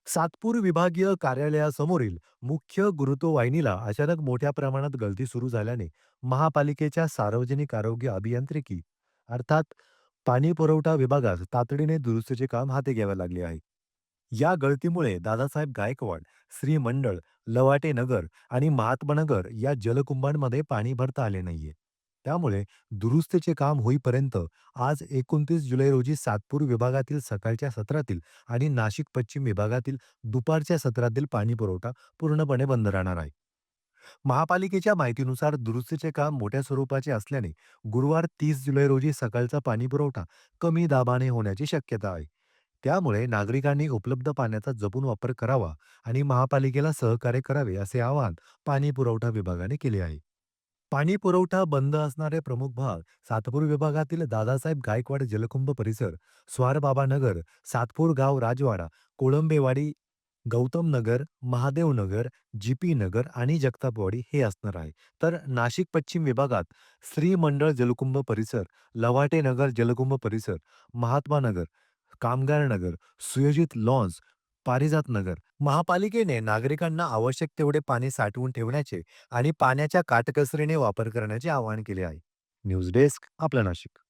सातपूर विभागीय कार्यालयासमोरील मुख्य गुरुत्ववाहिनीला अचानक मोठ्या प्रमाणात गळती सुरू झाल्याने महापालिकेच्या सार्वजनिक आरोग्य अभियांत्रिकी अर्थात पाणी पुरवठा विभागास तातडीने दुरुस्तीचे काम हाती घ्यावे लागले आहे. या गळतीमुळे दादासाहेब गायकवाड, श्रीमंडळ, लवाटे नगर आणि महात्मा नगर या जलकुंभांमध्ये पाणी भरता आले नाहीये. त्यामुळे दुरुस्तीचे काम होईपर्यंत आज 29 जुलै रोजी सातपूर विभागातील सकाळच्या सत्रातील आणि नाशिक पश्चिम विभागातील दुपारच्या सत्रातील पाणी पुरवठा पूर्णपणे बंद राहणार आहे. महापालिकेच्या माहितीनुसार दुरुस्तीचे काम मोठ्या स्वरूपाचे असल्याने गुरुवार 30 जुलै रोजी सकाळचा पाणी पुरवठा कमी दाबाने होण्याची शक्यता आहे. त्यामुळे नागरिकांनी उपलब्ध पाण्याचा जपून वापर करावा आणि महापालिकेला सहकार्य करावे असे आवाहन पाणी पुरवठा विभागाने केले आहे. पाणी पुरवठा बंद असणारे प्रमुख भाग सातपूर विभागातील दादासाहेब गायकवाड जलकुंभ परिसर, स्वारबाबा नगर, सातपूर गाव राजवाडा, कोळंबेवाडी, गौतम नगर, महादेव नगर, जीपी नगर आणि जगतापवाडी हे असणार आहे. तर नाशिक पश्चिम विभागात श्री मंडळ जलकुंभ परिसर, लवाटे नगर जलकुंभ परिसर, महात्मा नगर, कामगार नगर, सुयोजित लॉन्स, पारिजात नगर. महापालिकेने नागरिकांना आवश्यक तेवढे पाणी साठवून ठेवण्याचे आणि पाण्याच्या काटकसरीने वापर करण्याचे आवाहन केले आहे. न्यूज डेस्क आपलं नाशिक.